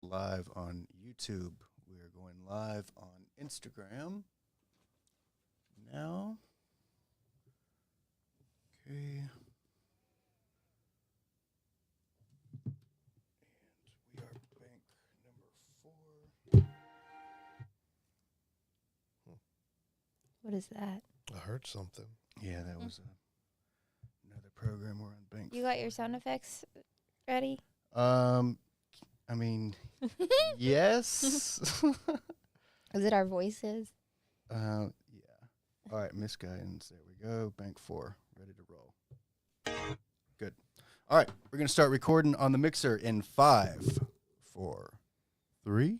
live on YouTube. We are going live on Instagram now. Okay. And we are bank number 4. What is that? I heard something. Yeah, that was another program we're on bank. You got your sound effects ready? I mean, yes. Is it our voices? Yeah. All right, Misguidance. There we go. Bank 4, ready to roll. Good. All right, we're going to start recording on the mixer in 5, 4, 3.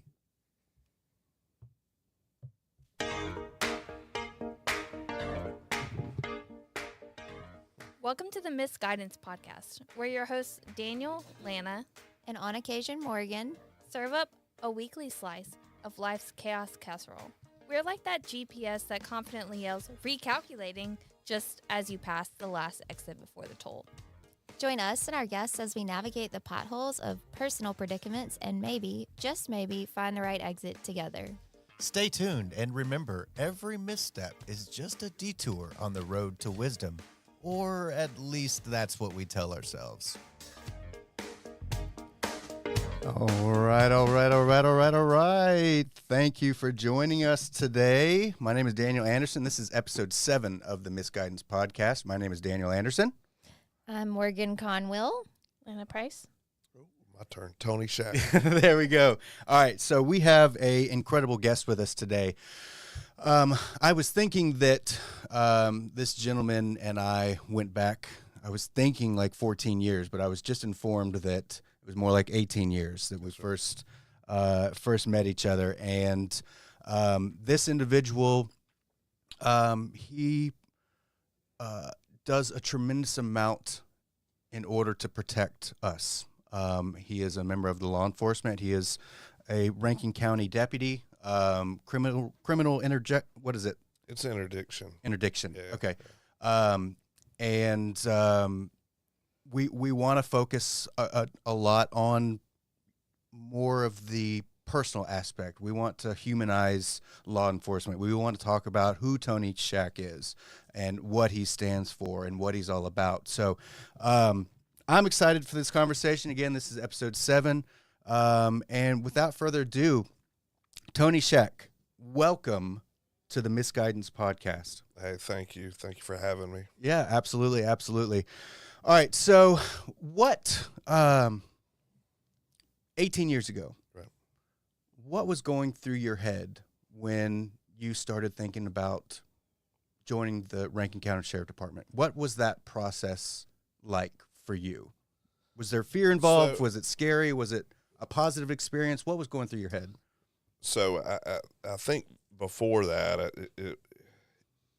Welcome to the Misguidance Podcast. We're your hosts, Daniel, Lana, And on occasion, Morgan. serve up a weekly slice of life's chaos casserole. We're like that GPS that confidently yells, recalculating, just as you pass the last exit before the toll. Join us and our guests as we navigate the potholes of personal predicaments and maybe, just maybe, find the right exit together. Stay tuned and remember, every misstep is just a detour on the road to wisdom. Or at least that's what we tell ourselves. All right. Thank you for joining us today. My name is Daniel Anderson. This is episode 7 of the Misguidance Podcast. My name is Daniel Anderson. I'm Morgan Conwill. Lana Price. My turn. Tony Shack. There we go. All right, so we have an incredible guest with us today. I was thinking that this gentleman and I went back, I was thinking like 14 years, but I was just informed that it was more like 18 years that we first met each other. And this individual, he does a tremendous amount in order to protect us. He is a member of the law enforcement. He is a Rankin County deputy. Criminal what is it? It's interdiction. Interdiction. Yeah, Okay. We want to focus a lot on more of the personal aspect. We want to humanize law enforcement. We want to talk about who Tony Shack is and what he stands for and what he's all about. So I'm excited for this conversation. Again, this is episode 7. And without further ado, Tony Shack, welcome to the Misguidance Podcast. Hey, thank you. Thank you for having me. Yeah, absolutely. All right, so what, 18 years ago, Right. What was going through your head when you started thinking about joining the Rankin County Sheriff Department? What was that process like for you? Was there fear involved? Was it scary? Was it a positive experience? What was going through your head? So I think before that,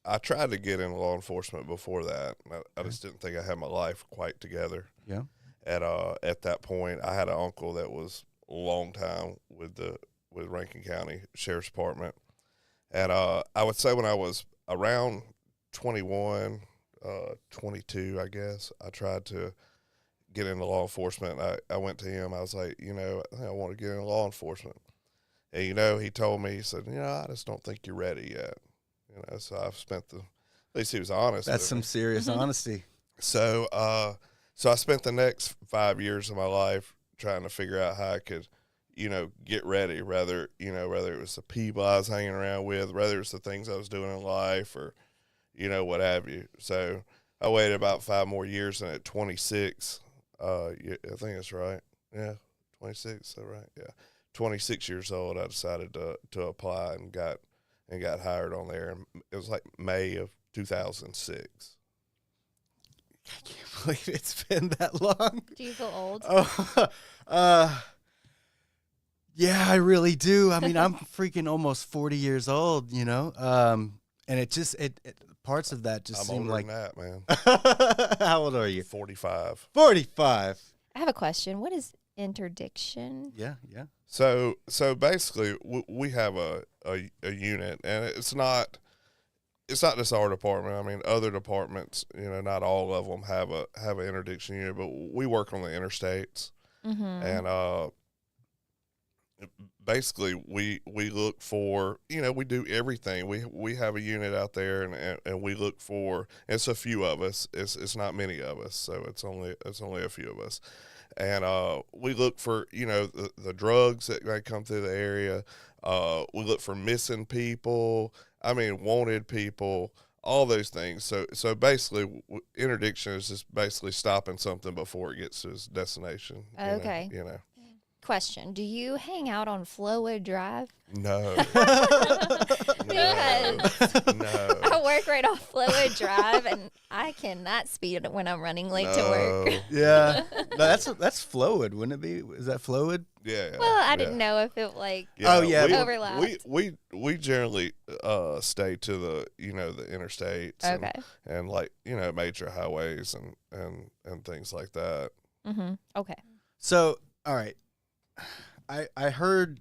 I tried to get into law enforcement before that. I just didn't think I had my life quite together. Yeah. At that point, I had an uncle that was a long time with Rankin County Sheriff's Department, and I would say when I was around 21, 22, I guess, I tried to get into law enforcement. I went to him. I was like, I think I want to get into law enforcement. And, he told me, he said, I just don't think you're ready yet. So I've spent at least he was honest. That's some serious honesty. So I spent the next 5 years of my life trying to figure out how I could, get ready, whether it was the people I was hanging around with, whether it's the things I was doing in life or, what have you. So I waited about 5 more years, and at 26, I think that's right. Yeah, 26, is that right? Yeah. 26 years old, I decided to apply and got hired on there. And it was like May of 2006. I can't believe it's been that long. Do you feel old? Yeah, I really do. I mean, I'm freaking almost 40 years old, and it just, parts of that just I'm seem older like. than that, man. How old are you? 45. 45. I have a question. What is interdiction? Yeah. So basically, we have a unit, and it's not just our department. I mean, other departments, not all of them have an interdiction unit, but we work on the interstates, Mm-hmm. and basically we look for, we do everything. We have a unit out there, and we look for. It's a few of us. It's not many of us, so it's only a few of us, and we look for the drugs that come through the area. We look for missing people. I mean, wanted people. All those things. So basically, interdiction is just basically stopping something before it gets to its destination. Okay. You know. Question: do you hang out on Flowwood Drive? No. Because No. I work right off Flowwood Drive, and I cannot speed when I'm running late to work. Yeah. No, that's Flowwood, wouldn't it be? Is that Flowwood? Yeah. Well, I didn't know if it Oh, yeah. overlapped. We generally stay to the the interstates. Okay. And like major highways and things like that. Mm-hmm. Okay. So, all right. I heard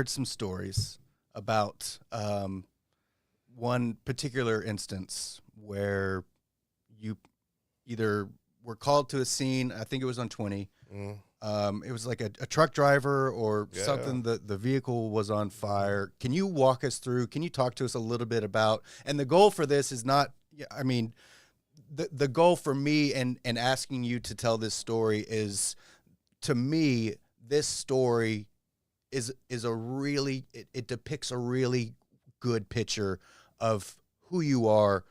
some stories about one particular instance where you either were called to a scene. I think it was on 20. It was like a truck driver or something. The vehicle was on fire. Can you walk us through? Can you talk to us a little bit about? And the goal for this is not. I mean, the goal for me and asking you to tell this story is, to me, this story is a really it depicts a really good picture of who you are,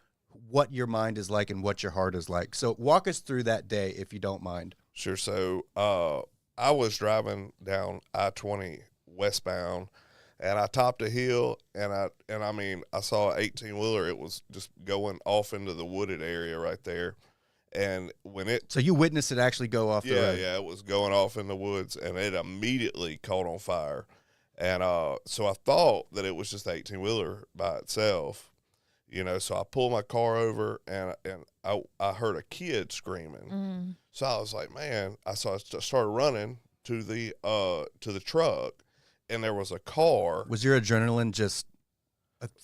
what your mind is like, and what your heart is like. So walk us through that day, if you don't mind. Sure. So I was driving down I-20 westbound, and I topped a hill, and I saw an 18-wheeler. It was just going off into the wooded area right there. And so you witnessed it actually go off the road. Yeah, it was going off in the woods, and it immediately caught on fire. And so I thought that it was just the 18-wheeler by itself, So I pulled my car over, and I heard a kid screaming. So I was like, man. So I started running to the truck, and there was a car. Was your adrenaline just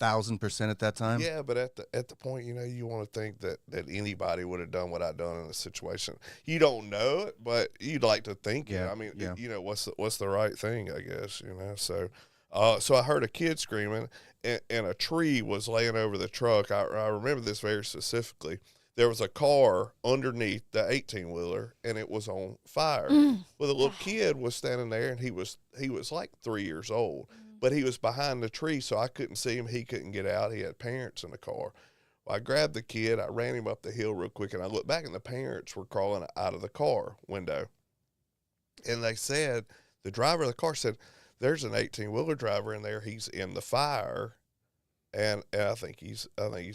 1,000% at that time? Yeah, but at the point, you want to think that anybody would have done what I done in the situation. You don't know it, but you'd like to think it. I mean, what's the right thing, I guess, So, so I heard a kid screaming, and a tree was laying over the truck. I remember this very specifically. There was a car underneath the 18-wheeler, and it was on fire. Well, the little kid was standing there, and he was like 3 years old. But he was behind the tree, so I couldn't see him. He couldn't get out. He had parents in the car. Well, I grabbed the kid. I ran him up the hill real quick, and I looked back, and the parents were crawling out of the car window. And they said, the driver of the car said, there's an 18-wheeler driver in there. He's in the fire, and I think he's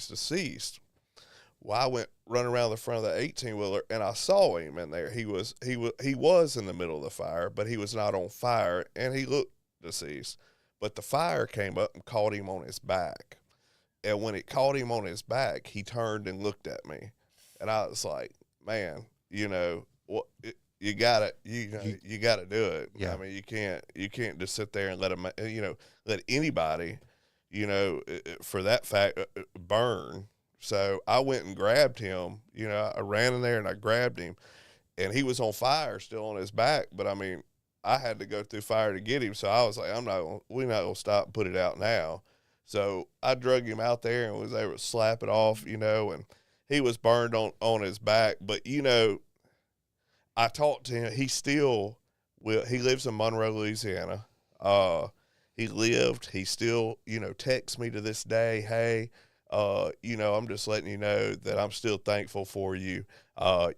deceased. Well, I went running around the front of the 18-wheeler, and I saw him in there. He was in the middle of the fire, but he was not on fire, and he looked deceased. But the fire came up and caught him on his back. And when it caught him on his back, he turned and looked at me. And I was like, man, you got to do it. Yeah. I mean, you can't just sit there and let anybody, for that fact, burn. So I went and grabbed him. I ran in there and I grabbed him. And he was on fire still on his back. But, I mean, I had to go through fire to get him, so I was like, we're not gonna stop and put it out now. So I drug him out there and was able to slap it off, and he was burned on his back. But I talked to him. He lives in Monroe, Louisiana. He still, texts me to this day, hey, I'm just letting you know that I'm still thankful for you. So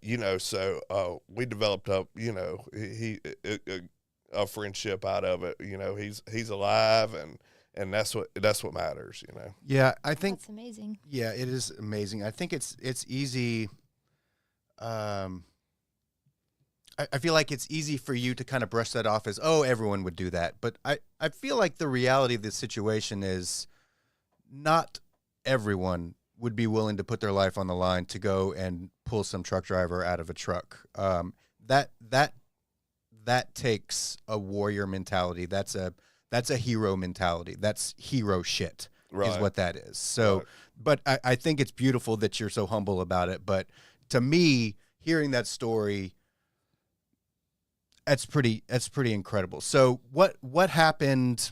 we developed up, a friendship out of it. He's alive, and that's what matters. Yeah, I think that's amazing. Yeah, it is amazing. I think it's easy. I feel like it's easy for you to kind of brush that off as, oh, everyone would do that. But I feel like the reality of this situation is not everyone would be willing to put their life on the line to go and pull some truck driver out of a truck. That takes a warrior mentality. That's a hero mentality. That's hero shit, right, is what that is. So, right. But I think it's beautiful that you're so humble about it. But to me, hearing that story, That's pretty incredible. So what happened?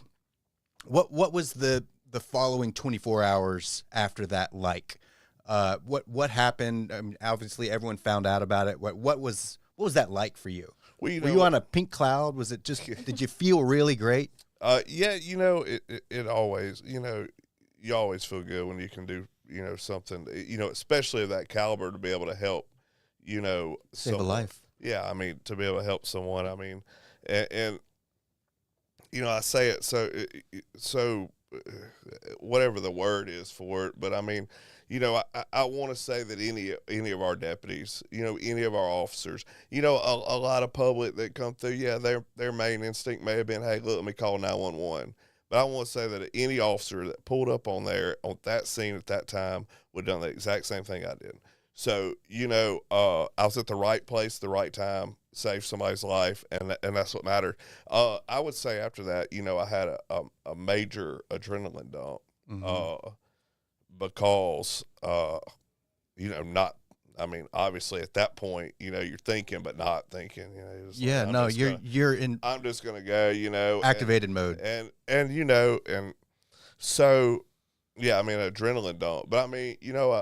What was the following 24 hours after that like? What happened? I mean, obviously everyone found out about it. What was that like for you? Well, Were you on a pink cloud? Was it just? Did you feel really great? Yeah, it always, you always feel good when you can do, something, especially of that caliber, to be able to help, Save a life. Yeah, I mean, to be able to help someone, I mean, and I say it so whatever the word is for it, but I mean, I want to say that any of our deputies, any of our officers, a lot of public that come through, yeah, their main instinct may have been, hey, look, let me call 911. But I want to say that any officer that pulled up on that scene at that time would have done the exact same thing I did. So, I was at the right place, the right time, saved somebody's life, and that's what mattered. I would say after that, I had a major adrenaline dump. Mm-hmm. Because, obviously at that point, you're thinking, but not thinking, Yeah, no, you're in I'm just going to go, activated mode. And so, yeah, I mean, adrenaline dump, but I mean,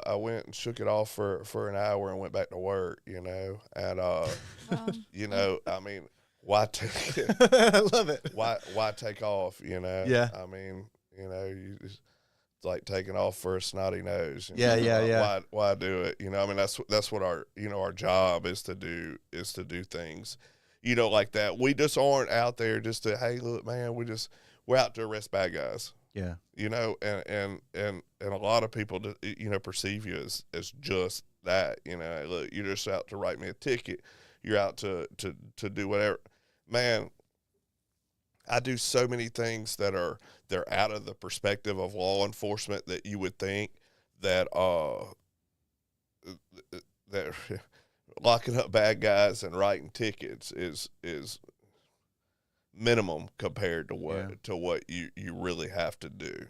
I went and shook it off for an hour and went back to work, and, I mean, why take I love it. why take off, Yeah. I mean, you just, like taking off for a snotty nose. Yeah. Why do it? I mean, that's what our, our job is to do things, like that. We just aren't out there just to, hey, look, man, we're out to arrest bad guys. Yeah. And a lot of people, perceive you as just that, look, you're just out to write me a ticket. You're out to do whatever, man. I do so many things they're out of the perspective of law enforcement that you would think that that locking up bad guys and writing tickets is minimum compared to what you really have to do.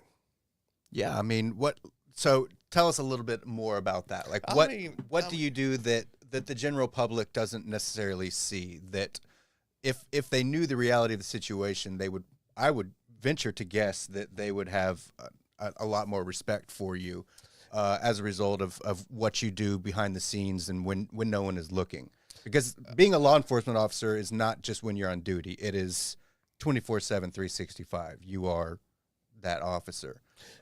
Yeah, I mean, so tell us a little bit more about that. Like what do you do that the general public doesn't necessarily see, that if they knew the reality of the situation, I would venture to guess that they would have a lot more respect for you as a result of what you do behind the scenes and when no one is looking. Because being a law enforcement officer is not just when you're on duty. It is 24/7, 365. You are that officer.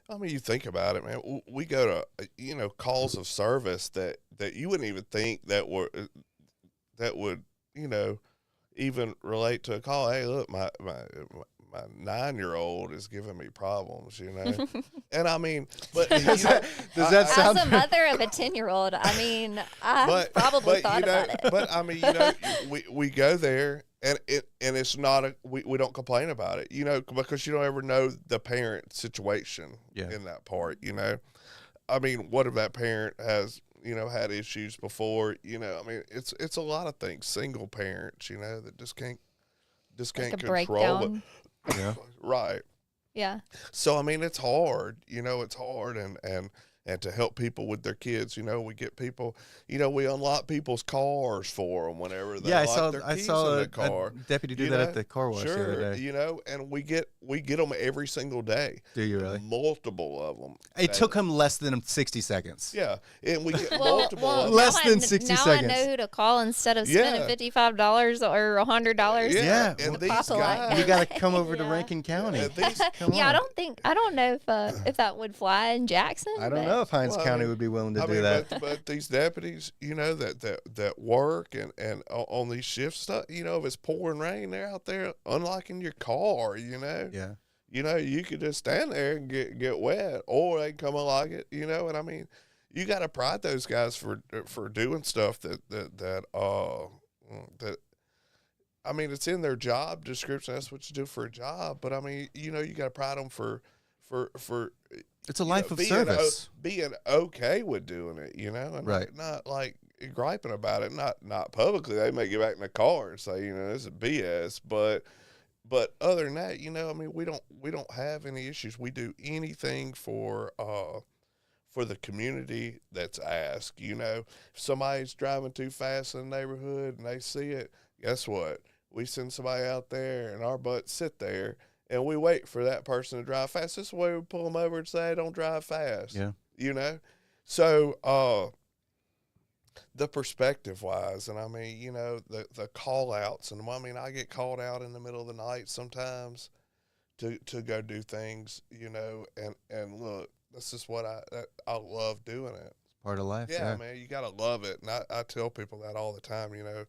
I mean, you think about it, man. We go to, calls of service that you wouldn't even think that would, even relate to a call. Hey, look, my 9-year-old is giving me problems, and I mean, but does that sound? As a mother of a 10-year-old, I mean, I probably thought about it. But I mean, we go there, and it's not we don't complain about it, because you don't ever know the parent situation in that part, I mean, what if that parent has had issues before, I mean, it's a lot of things, single parents, that just can't Like a control it. Yeah. Right. Yeah. So, I mean, it's hard, it's hard, and to help people with their kids, we get people, we unlock people's cars for them whenever they lock their keys in the car. A deputy do that at the car wash the other day. And we get them every single day. Do you really? Multiple of them. It took him less than 60 seconds. Yeah, and we get multiple of them. Less than 60 seconds. Now I know who to call instead of spending $55 or $100. Yeah, and these guys, you got to come over to Rankin County. Come on. I don't know if that would fly in Jackson. I don't know if Hines County would be willing to do that. But these deputies, that work and on these shifts stuff, if it's pouring rain, they're out there unlocking your car, Yeah. You could just stand there and get wet, or they can come unlock it, and I mean, you got to pride those guys for doing stuff that I mean, it's in their job description. That's what you do for a job. But I mean, you got to pride them for it's a life of service. Being okay with doing it, and right. not like griping about it. Not publicly. They may get back in the car and say, this is BS. But other than that, I mean, we don't have any issues. We do anything for the community that's asked. If somebody's driving too fast in the neighborhood and they see it, guess what? we send somebody out there and our butts sit there and we wait for that person to drive fast. This is the way we pull them over and say, don't drive fast. Yeah. You know? So, the perspective wise, and I mean, you know, the call outs, and I mean, I get called out in the middle of the night sometimes to go do things, you know, and look, this is what I love doing it. Part of life. Yeah, man, you got to love it. And I tell people that all the time, you know,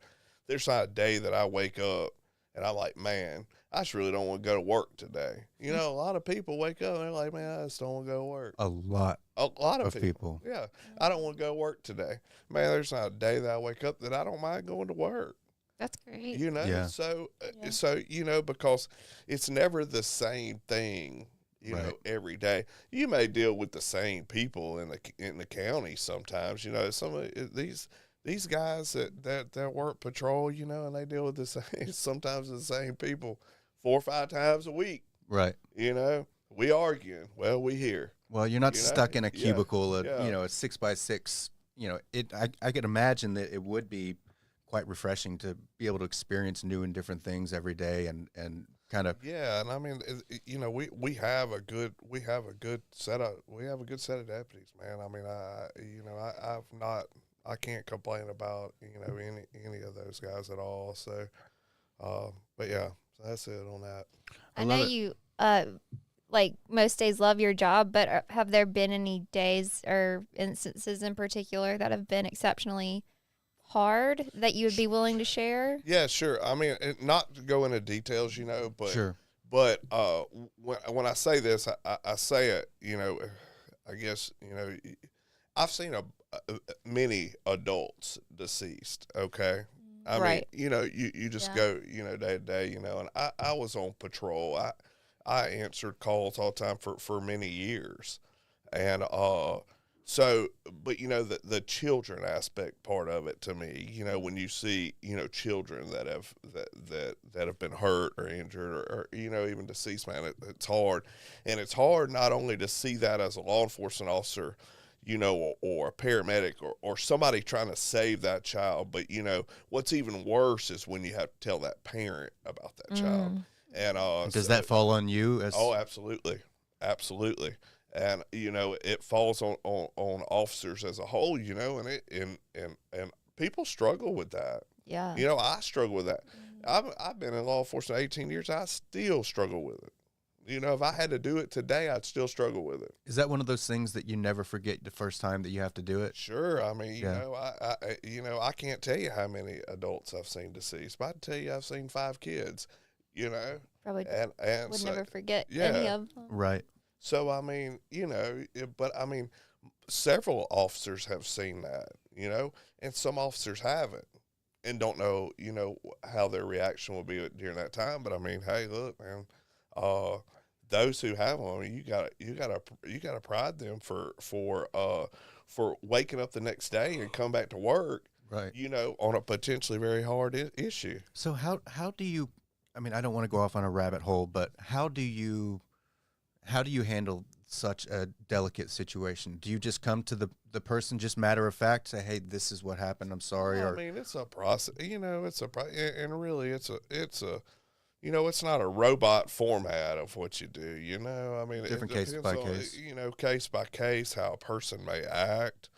there's not a day that I wake up and I'm like, man, I just really don't want to go to work today. You know, a lot of people wake up and they're like, man, I just don't want to go to work. A lot of of people. Yeah. I don't want to go to work today. Man, there's not a day that I wake up that I don't mind going to work. That's great. You know, Yeah. so, Yeah. so, you know, because it's never the same thing. You Right. know, every day you may deal with the same people in the county sometimes. You know, some of these guys that work patrol, you know, and they deal with the same sometimes the same people 4 or 5 times a week. Right. You know, we arguing. Well, we here. Well, you're not You know? stuck in a Yeah. cubicle, Yeah. you know, a 6x6. You know, I could imagine that it would be quite refreshing to be able to experience new and different things every day and kind of. Yeah, and I mean, you know, we have a good set of deputies, man. I mean, I can't complain about, you know, any of those guys at all. So, but yeah, so that's it on that. I love know it. you, like most days love your job, but have there been any days or instances in particular that have been exceptionally hard that you would be willing to share? Yeah, sure. I mean, not to go into details, you know, but Sure. But when I say this, I say it, you know, I guess, you know, I've seen many adults deceased. Okay. I Right. mean, you know, you just Yeah. go, you know, day to day, you know, and I was on patrol. I answered calls all the time for many years. And, so, but you know, the children aspect part of it to me, you know, when you see, you know, children that have been hurt or injured or you know, even deceased, man, it's hard. And it's hard not only to see that as a law enforcement officer, you know, or a paramedic or somebody trying to save that child, but you know, what's even worse is when you have to tell that parent about that child. And Does that fall on you? Oh, absolutely. Absolutely. And, you know, it falls on officers as a whole, you know, and people struggle with that. Yeah. You know, I struggle with that. I've been in law enforcement 18 years. I still struggle with it. You know, if I had to do it today, I'd still struggle with it. Is that one of those things that you never forget the first time that you have to do it? Sure. I mean, Yeah. you know, I can't tell you how many adults I've seen deceased, but I can tell you I've seen 5 kids, you know, Probably and would so, never forget yeah. any of them. Right. So, I mean, you know, but I mean, several officers have seen that, you know, and some officers haven't and don't know, you know, how their reaction will be during that time. But I mean, hey, look, man, those who have them, I mean, you gotta pride them for waking up the next day and come back to work, Right. you know, on a potentially very hard issue. So how do you, I mean, I don't want to go off on a rabbit hole, but how do you handle such a delicate situation? Do you just come to the person, just matter of fact, say, hey, this is what happened, I'm sorry? Well, or I mean, it's a process, you know, and really it's a, you know, it's not a robot format of what you do, you know, I mean, Different it case depends by on, case. you know, case by case, how a person may act.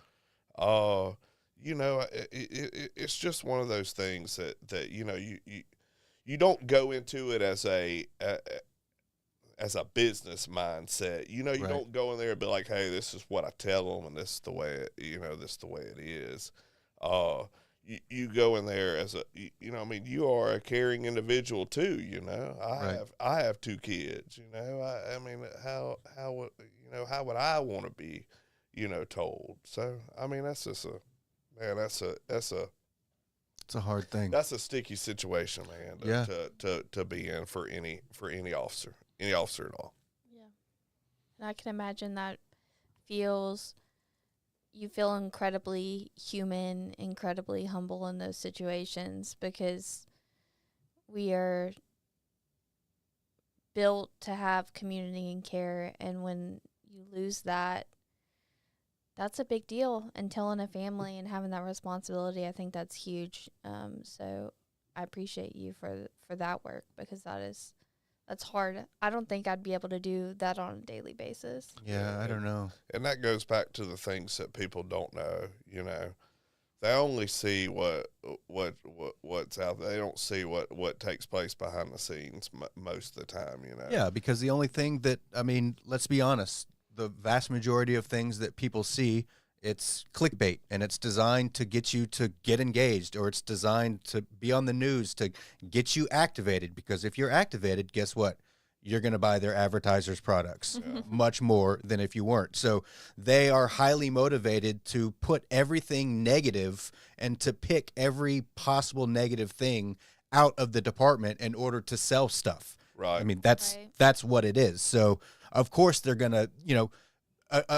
You know, it's just one of those things that, you know, you don't go into it as a business mindset. You know, you Right. don't go in there and be like, hey, this is what I tell them and this is the way it, you know, this is the way it is. You go in there as a, you know, I mean, you are a caring individual too, you know. I have 2 kids, you know. I mean, how would, you know, how would I want to be, you know, told? So, I mean, that's just it's a hard thing. that's a sticky situation, man, Yeah. to be in for any officer at all. Yeah. And I can imagine that you feel incredibly human, incredibly humble in those situations because we are built to have community and care. And when you lose that, that's a big deal. And telling a family and having that responsibility, I think that's huge. So appreciate you for that work, because that's hard. I don't think I'd be able to do that on a daily basis. Yeah, I don't know. And that goes back to the things that people don't know. They only see what's out there. They don't see what takes place behind the scenes most of the time. Yeah, because the only thing that, I mean, let's be honest, the vast majority of things that people see, it's clickbait, and it's designed to get you to get engaged, or it's designed to be on the news to get you activated, because if you're activated, guess what? You're going to buy their advertisers' products much more than if you weren't. So they are highly motivated to put everything negative and to pick every possible negative thing out of the department in order to sell stuff. Right. I mean, that's what it is. So of course they're going to,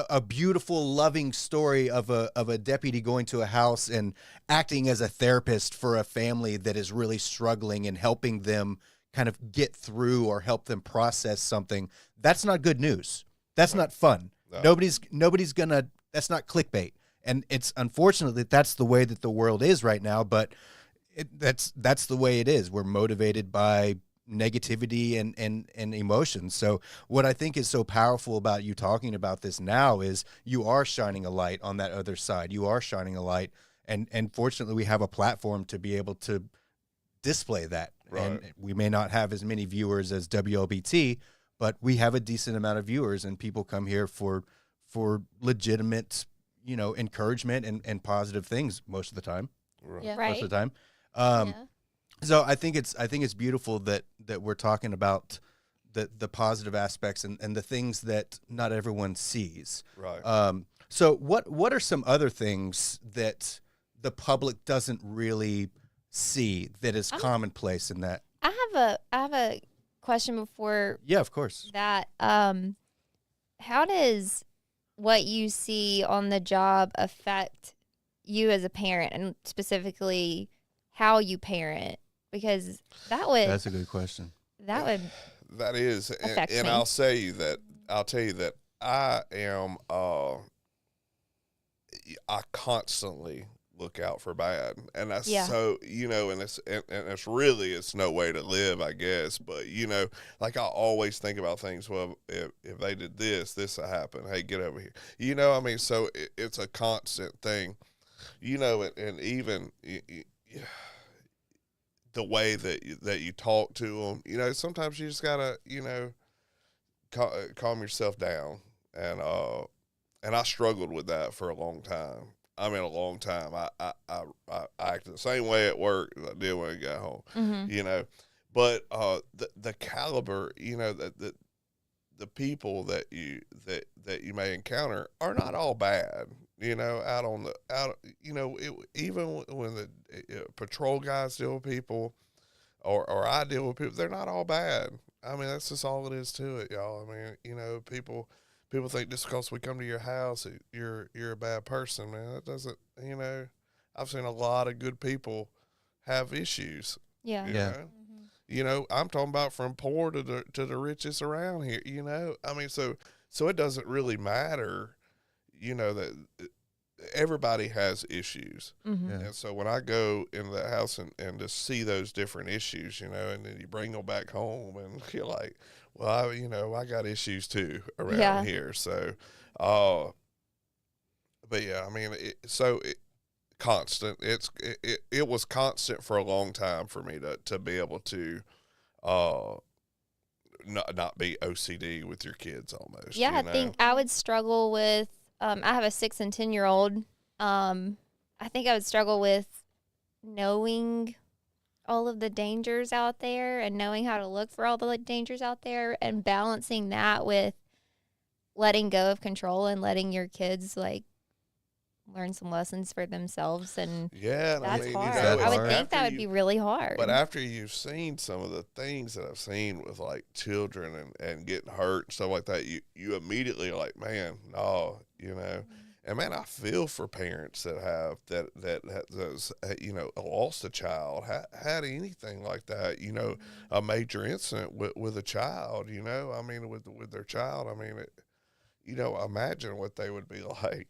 a beautiful, loving story of a deputy going to a house and acting as a therapist for a family that is really struggling and helping them kind of get through or help them process something. That's not good news. That's not fun. No. Nobody's gonna. That's not clickbait. And it's unfortunately that's the way that the world is right now. But that's the way it is. We're motivated by negativity and emotions. So what I think is so powerful about you talking about this now is you are shining a light on that other side. You are shining a light, and fortunately we have a platform to be able to display that. Right. And we may not have as many viewers as WLBT, but we have a decent amount of viewers, and people come here for legitimate, encouragement and positive things most of the time. Yeah. Right. Most of the time. Yeah. So I think it's beautiful that we're talking about the positive aspects and the things that not everyone sees. Right. So what are some other things that the public doesn't really see that is commonplace in that? I have a question before Yeah, of course. that. How does what you see on the job affect you as a parent, and specifically how you parent? Because That's a good question. that would That is, affect and me. I'll tell you that I am. I constantly look out for bad, and that's so and it's no way to live, I guess. But like I always think about things. Well, if they did this will happen. Hey, get over here. I mean, so it's a constant thing. And even the way that you talk to them. Sometimes you just gotta calm yourself down, and I struggled with that for a long time. I mean, a long time. I acted the same way at work as I did when I got home. Mm-hmm. But the caliber, the people that you may encounter are not all bad. Even when the patrol guys deal with people, or I deal with people, they're not all bad. I mean, that's just all it is to it, y'all. I mean, people think just because we come to your house, you're a bad person, man. That doesn't, I've seen a lot of good people have issues. yeah. You Yeah. know? I'm talking about from poor to the richest around here. I mean, so it doesn't really matter, that everybody has issues. Mm-hmm. Yeah. And so when I go into the house and just see those different issues, and then you bring them back home, and you're like, well, I got issues too around here. So, but yeah, I mean, constant. It was constant for a long time for me to be able to, not be OCD with your kids almost. Yeah, I think I would struggle with. I have a 6 and 10-year-old. I think I would struggle with knowing all of the dangers out there and knowing how to look for all the dangers out there, and balancing that with letting go of control and letting your kids learn some lessons for themselves. And yeah, that's I mean, hard. it's I would hard. think that would be really hard. But after you've seen some of the things that I've seen with children and getting hurt and stuff like that, you immediately are like, man, no, And man, I feel for parents that have lost a child, had anything like that, a major incident with a child, I mean, with their child. I mean, imagine what they would be like.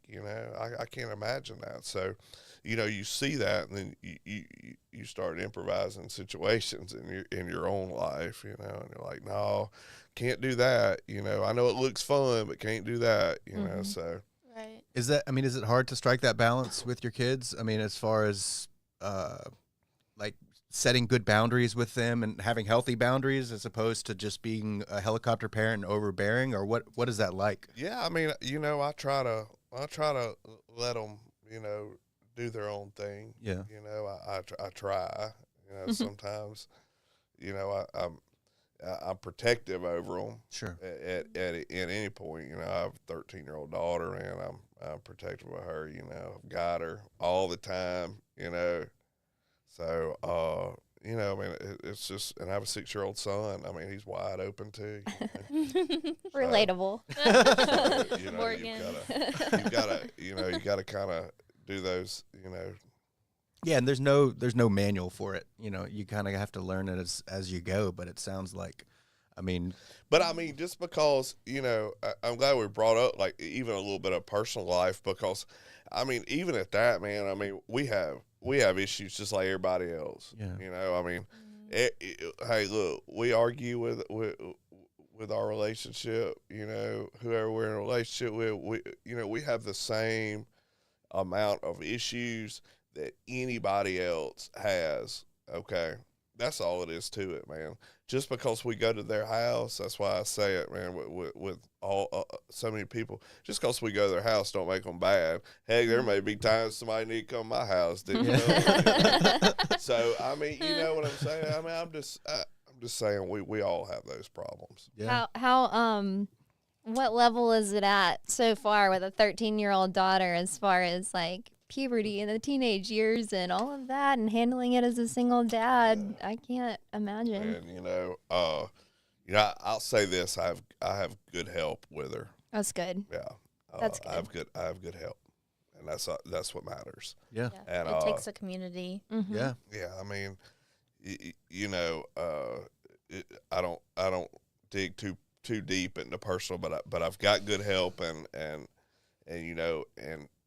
I can't imagine that. So, you see that, and then you start improvising situations in your own life, and you're like, no, can't do that. I know it looks fun, but can't do that. So. Right. Is it hard to strike that balance with your kids? I mean, as far as like setting good boundaries with them and having healthy boundaries as opposed to just being a helicopter parent and overbearing, or what is that like? Yeah, I mean, I try to let them, do their own thing. Yeah. I try. Sometimes, I'm protective over them. Sure. At any point, I have a 13-year-old daughter, and I'm protective of her. I've got her all the time. So I mean, it's just, and I have a 6-year-old son. I mean, he's wide open too. Relatable. So, Morgan. you gotta kind of do those. Yeah, and there's no manual for it. You kind of have to learn it as you go. But it sounds like, But I mean, just because I'm glad we brought up like even a little bit of personal life, because I mean, even at that, man, I mean, we have issues just like everybody else. Yeah. I mean, hey, look, we argue with our relationship. Whoever we're in a relationship with, we have the same amount of issues that anybody else has. Okay, that's all it is to it, man. Just because we go to their house, that's why I say it, man. With all so many people, just because we go to their house, don't make them bad. Heck, there may be times somebody need to come to my house. Didn't know? So I mean, you know what I'm saying? I mean, I'm just saying we all have those problems. Yeah. How what level is it at so far with a 13-year-old daughter as far as like puberty and the teenage years and all of that and handling it as a single dad? I can't imagine. And I'll say this: I have good help with her. That's good. Yeah, That's good. I have good help, and that's what matters. Yeah. And It takes a community. Mm-hmm. Yeah. yeah, I mean, I don't dig too deep into personal, but I've got good help, and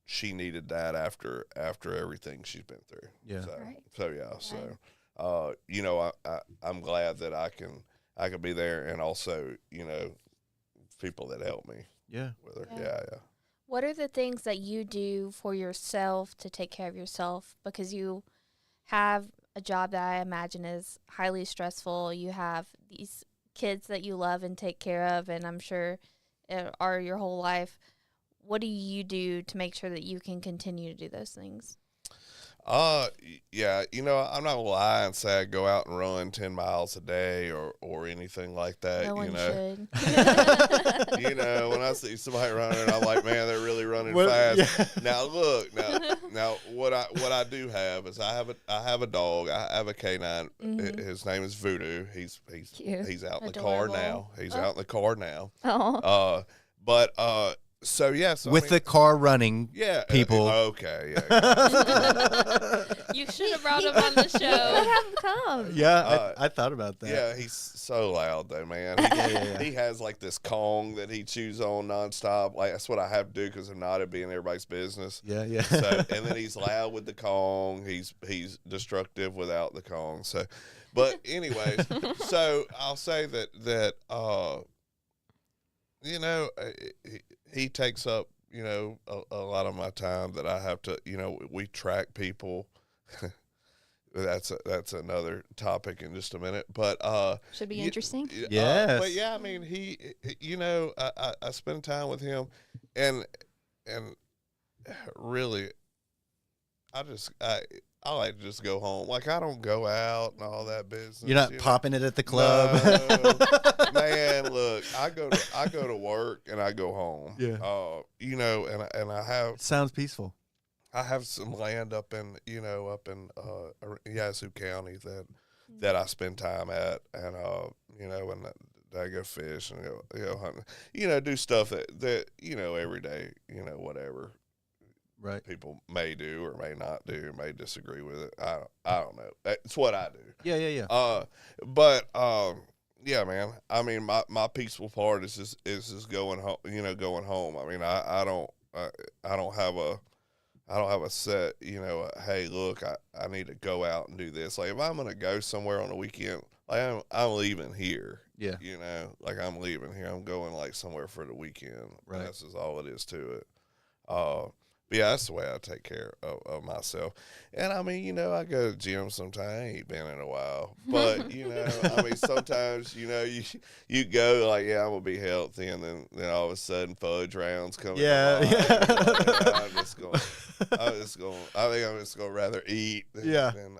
she needed that after everything she's been through. Yeah. So, Right. so yeah. So, I'm glad that I can be there, and also, people that help me Yeah. with her. Yeah. Yeah. What are the things that you do for yourself to take care of yourself? Because you have a job that I imagine is highly stressful. You have these kids that you love and take care of, and I'm sure are your whole life. What do you do to make sure that you can continue to do those things? Yeah, I'm not gonna lie and say I go out and run 10 miles a day or anything like that. No one should. When I see somebody running, I'm like, man, they're really running Well, fast. yeah. Now look, now what I do have is I have a dog. I have a canine. Mhm. His name is Voodoo. He's Cute. out in the car Adorable. now. He's out in the car now. Oh. So yes, With the car running. yeah people. Okay, yeah. You should have brought him on the show. Have him come. Yeah, I thought about that. Yeah, he's so loud though, man. He has like this Kong that he chews on nonstop. Like that's what I have to do because if not, it'd be in everybody's business. Yeah. So and then he's loud with the Kong. He's destructive without the Kong. So, but anyways, so I'll say that he takes up a lot of my time that I have to. We track people. That's another topic in just a minute, but Should be interesting. Yes. But yeah, I mean, I spend time with him, and really, I like to just go home. Like I don't go out and all that business. You're not popping it at the club. No. Man, look, I go to work and I go home. Yeah. And I have Sounds peaceful. I have some land up in Yazoo County that I spend time at, and and I go fish and go hunting, do stuff that every day, whatever Right. people may do or may not do, may disagree with it. I don't know. It's what I do. Yeah. But Yeah, man. I mean, my peaceful part is just going home. Going home. I mean, I don't have a set. Hey, look, I need to go out and do this. Like if I'm gonna go somewhere on the weekend, like I'm leaving here. Yeah. Like I'm leaving here. I'm going like somewhere for the weekend. Right. That's just all it is to it. But yeah, that's the way I take care of myself. And I mean, I go to the gym sometimes. I ain't been in a while. But, I mean, sometimes, you go like, yeah, I'm going to be healthy. And then all of a sudden fudge rounds come in. Yeah. I think I'm just going to rather eat than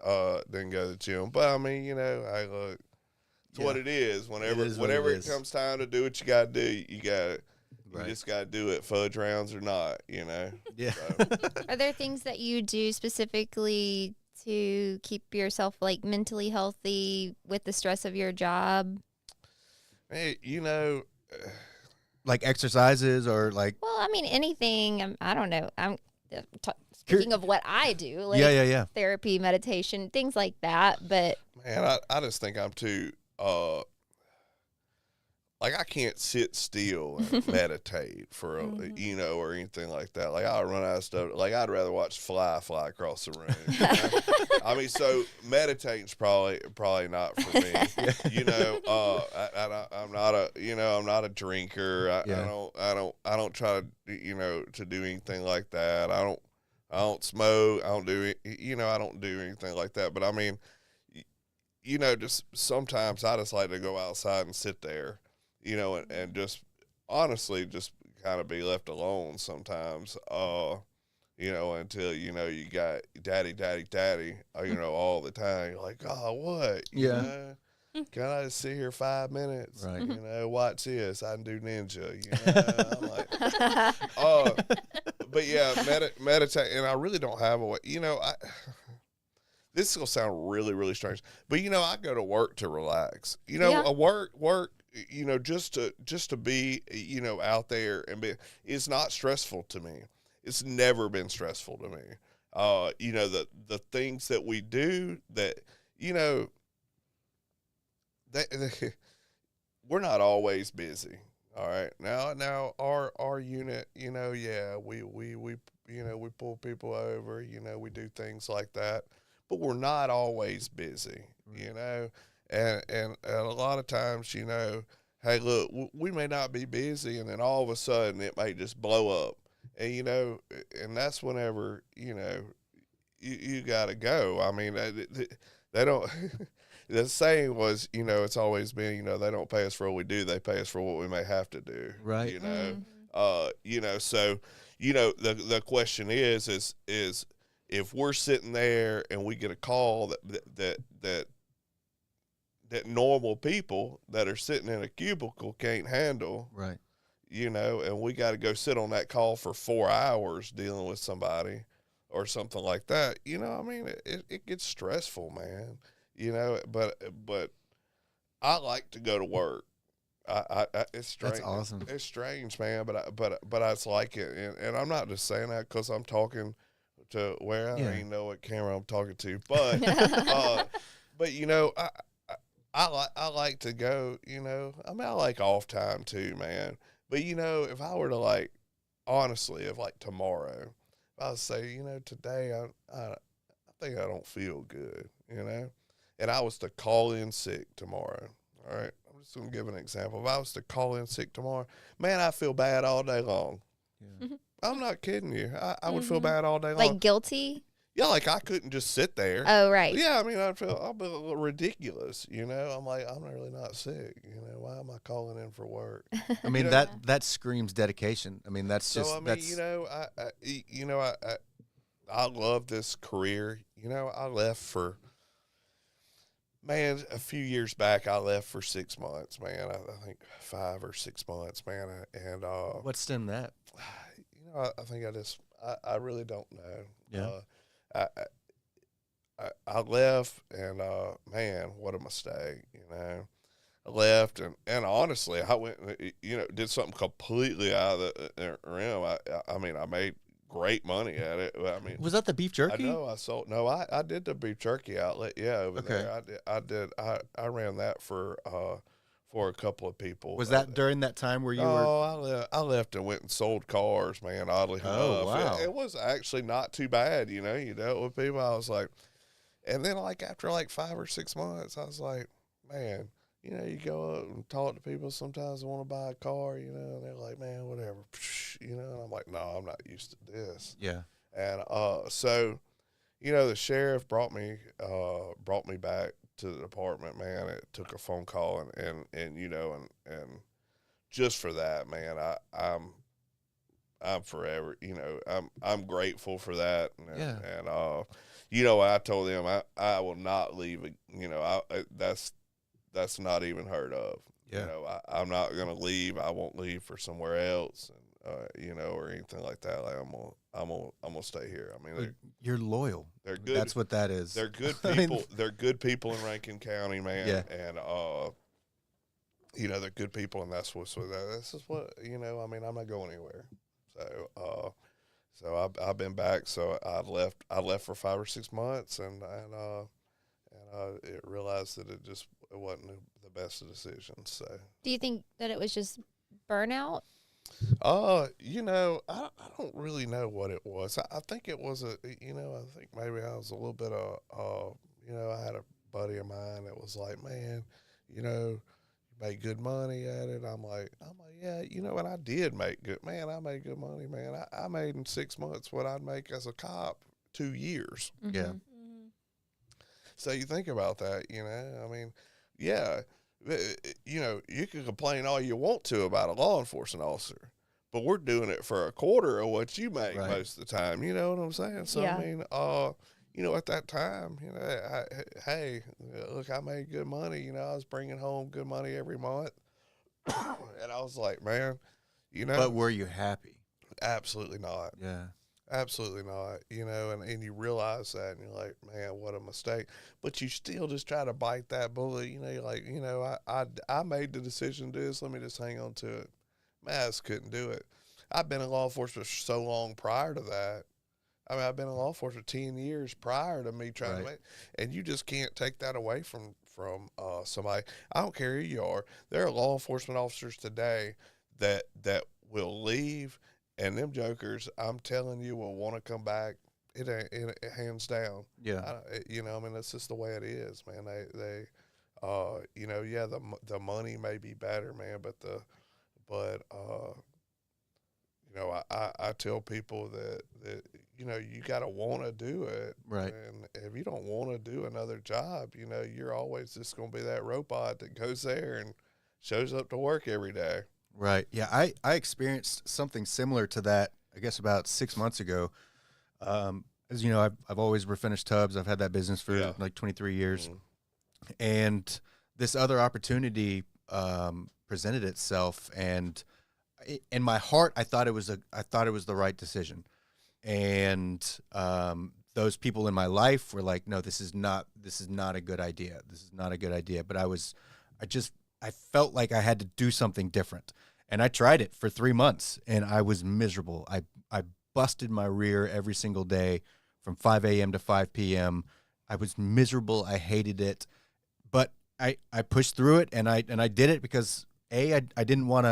go to the gym. But I mean, look, it's what it is. Whenever it comes time to do what you got to do, you got it. You just got to do it, fudge rounds or not, Yeah. So. Are there things that you do specifically to keep yourself like mentally healthy with the stress of your job? Hey, like exercises or like. Well, I mean, anything. I don't know. I'm speaking of what I do, like yeah. therapy, meditation, things like that. But man, I just think I'm too. Like I can't sit still and meditate for or anything like that. Like I'll run out of stuff. Like I'd rather watch fly across the room. I mean, so meditating's probably not for me. I'm not a drinker. I don't try to to do anything like that. I don't smoke. I don't do I don't do anything like that. But I mean, just sometimes I just like to go outside and sit there. And just honestly, just kind of be left alone sometimes, until, you got daddy, all the time. You're like, oh, what? Can I just sit here 5 minutes? Right. Watch this. I can do ninja, I'm like, but yeah, meditate. And I really don't have a way, this is going to sound really, really strange, but, I go to work to relax, work, just to be, out there and be, it's not stressful to me. It's never been stressful to me. The things that we do that, we're not always busy. All right. Now our unit, we pull people over, we do things like that, but we're not always busy, And a lot of times, hey, look, we may not be busy, and then all of a sudden it may just blow up. And, and that's whenever, you got to go. I mean, they don't, the saying was, it's always been, they don't pay us for what we do, they pay us for what we may have to do. Right. So, the question is if we're sitting there and we get a call that normal people that are sitting in a cubicle can't handle, right? And we got to go sit on that call for 4 hours dealing with somebody or something like that. I mean, it gets stressful, man. But I like to go to work. It's strange. That's awesome. It's strange, man. But I just like it, and I'm not just saying that because I'm talking to where I don't even know what camera I'm talking to, but but I like to go, I mean, I like off time too, man. But, if I were to honestly, if tomorrow, if I would say, today I think I don't feel good, and I was to call in sick tomorrow, all right, I'm just going to give an example. If I was to call in sick tomorrow, man, I feel bad all day long. Yeah. I'm not kidding you. I would feel bad all day long. Like guilty? Yeah, like I couldn't just sit there. Oh, right. Yeah, I mean, I'll be a little ridiculous, I'm like, I'm really not sick, why am I calling in for work? I mean, that screams dedication. I mean, that's just, I mean, I love this career. I left for, man, a few years back, I left for 6 months, man. I think 5 or 6 months, man. And what stemmed that? I think I really don't know. Yeah. I left, and man, what a mistake, I left, and honestly, I went, did something completely out of the realm. I mean, I made great money at it. I mean, was that the beef jerky? I know I sold. No, I did the beef jerky outlet. Yeah, over there. I ran that for for a couple of people. Was that during that time where you were? Oh, I left and went and sold cars, man. Oddly Oh, enough, wow. it was actually not too bad. You know, you dealt with people. I was like, and then like after like 5 or 6 months, I was like, man, you know, you go up and talk to people. Sometimes they want to buy a car, you know, and they're like, man, whatever, you know. And I'm like, no, I'm not used to this. Yeah. And so, you know, the sheriff brought me back to the department, man. It took a phone call and you know, and just for that, man, I'm forever, you know, I'm grateful for that. And you know, I told them I will not leave, you know, that's not even heard of. Yeah. You know, I'm not going to leave. I won't leave for somewhere else. And, you know, or anything like that. Like I'm gonna stay here. I mean, You're loyal. they're good. That's what that is. They're good I people. mean, They're good people in Rankin County, man. Yeah. And you know, they're good people, and that's this is what, you know. I mean, I'm not going anywhere. So I've been back. So I left for 5 or 6 months, and it realized that it wasn't the best of decisions. So Do you think that it was just burnout? you know, I don't really know what it was. I think it was you know, I think maybe I was a little bit you know, I had a buddy of mine that was like, man, you know, you make good money at it. I'm like, yeah, you know, and I did make good, man. I made good money, man. I made in 6 months what I'd make as a cop 2 years. Mm-hmm. Yeah. Mm-hmm. So you think about that, you know, I mean, yeah, you know, you can complain all you want to about a law enforcement officer, but we're doing it for a quarter of what you make Right. most of the time. You know what I'm saying? So, Yeah. I mean, you know, at that time, you know, hey, look, I made good money. You know, I was bringing home good money every month. And I was like, man, you know. But were you happy? Absolutely not. Yeah. Absolutely not, you know, and you realize that, and you're like, man, what a mistake. But you still just try to bite that bullet, you know. You're like, you know, I made the decision to do this. Let me just hang on to it. Man, I just couldn't do it. I've been in law enforcement for so long prior to that. I mean, I've been in law enforcement 10 years prior to me trying Right. to make, and you just can't take that away from somebody. I don't care who you are. There are law enforcement officers today that will leave. And them jokers, I'm telling you, will want to come back. It hands down. Yeah. You know, I mean, that's just the way it is, man. They you know, yeah, the money may be better, man, but you know, I tell people that you know, you got to want to do it, Right. And if you don't want to do another job, you know, you're always just going to be that robot that goes there and shows up to work every day. Right. Yeah. I experienced something similar to that, I guess, about 6 months ago. As you know, I've always refinished tubs. I've had that business for like 23 years. Mhm. And this other opportunity presented itself, and in my heart, I thought it was the right decision. And those people in my life were like, no, this is not a good idea. This is not a good idea. But I felt like I had to do something different. And I tried it for 3 months, and I was miserable. I busted my rear every single day from 5 a.m. to 5 p.m. I was miserable. I hated it. But I pushed through it, and I did it because I didn't want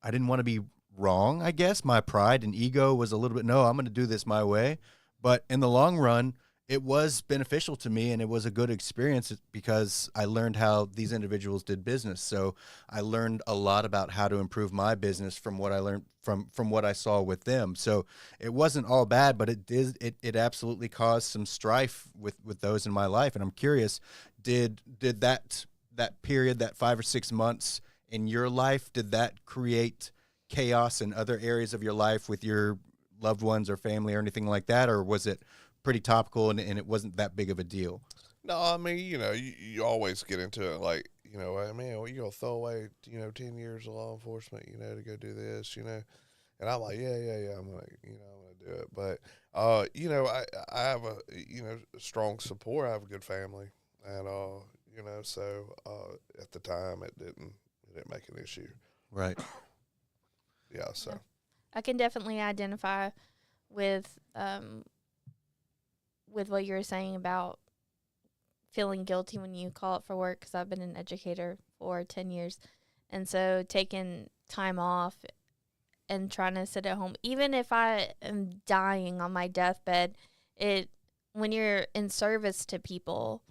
to be wrong, I guess. My pride and ego was a little bit, no, I'm going to do this my way. But in the long run, it was beneficial to me, and it was a good experience because I learned how these individuals did business. So I learned a lot about how to improve my business from what I learned from what I saw with them. So it wasn't all bad, but it absolutely caused some strife with those in my life. And I'm curious, did that period, that 5 or 6 months in your life, did that create chaos in other areas of your life with your loved ones or family or anything like that? Or was it pretty topical and it wasn't that big of a deal? No, I mean, you know, you always get into it like, you know, I mean, well, you gonna throw away, you know, 10 years of law enforcement, you know, to go do this, you know, and I'm like, yeah, I'm gonna, you know, I'm gonna do it. But, you know, I have a, you know, strong support. I have a good family, and you know, so at the time it didn't make an issue. Right. Yeah, so I can definitely identify with what you were saying about feeling guilty when you call up for work, because I've been an educator for 10 years. And so taking time off and trying to sit at home, even if I am dying on my deathbed, when you're in service to people,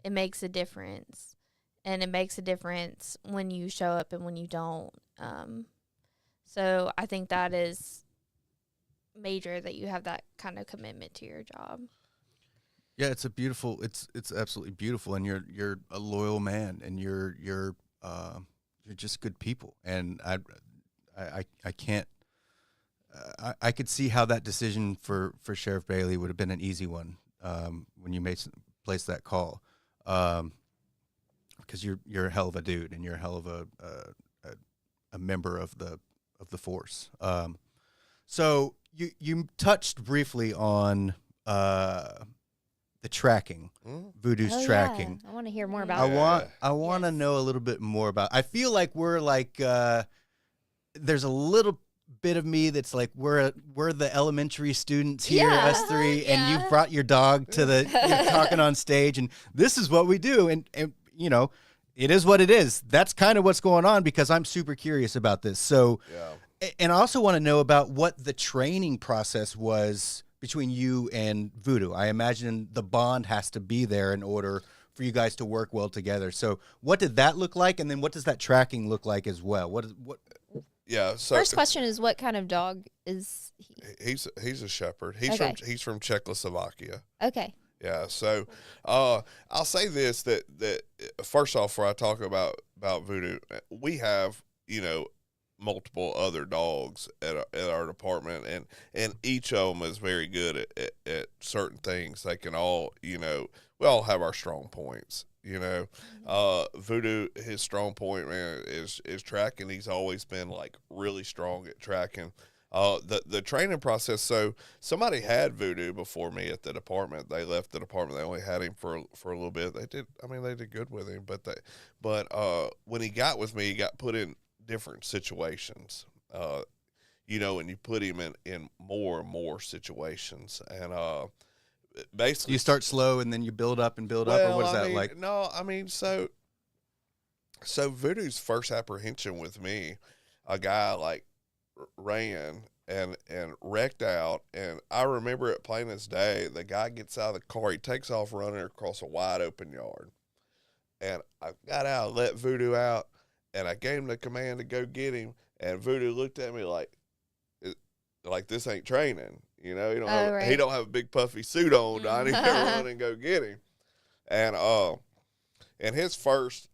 it makes a difference. And it makes a difference when you show up and when you don't. So I think that is major, that you have that kind of commitment to your job. Yeah, it's absolutely beautiful, and you're a loyal man, and you're just good people, and I can't. I could see how that decision for Sheriff Bailey would have been an easy one when you placed that call, because you're a hell of a dude, and you're a hell of a member of the force. So you touched briefly on the tracking, Voodoo's tracking. Yeah. I want to hear more about I want to know a little bit more about. I feel like we're like there's a little bit of me that's like we're the elementary students here, us three, and you brought your dog to you're talking on stage, and this is what we do, and you know, it is what it is. That's kind of what's going on, because I'm super curious about this. So, and I also want to know about what the training process was between you and Voodoo. I imagine the bond has to be there in order for you guys to work well together. So what did that look like? And then what does that tracking look like as well? What? Yeah. So First question is, what kind of dog is he? He's a shepherd. He's from Czechoslovakia. Okay. Yeah. So I'll say this, that first off, before I talk about Voodoo, we have, multiple other dogs at our department, and each of them is very good at certain things. They can all, we all have our strong points. Voodoo, his strong point, man, is tracking. He's always been like really strong at tracking. The training process. So somebody had Voodoo before me at the department. They left the department. They only had him for a little bit. They did good with him, but when he got with me, he got put in different situations, and you put him in more and more situations, and basically you start slow and then you build up and build up, or what is that like? No, so Voodoo's first apprehension with me, a guy like ran and wrecked out, and I remember it plain as day. The guy gets out of the car, he takes off running across a wide open yard, and I got out, let Voodoo out, and I gave him the command to go get him, and Voodoo looked at me like this ain't training. He don't have a big puffy suit on. I need to run and go get him. And his first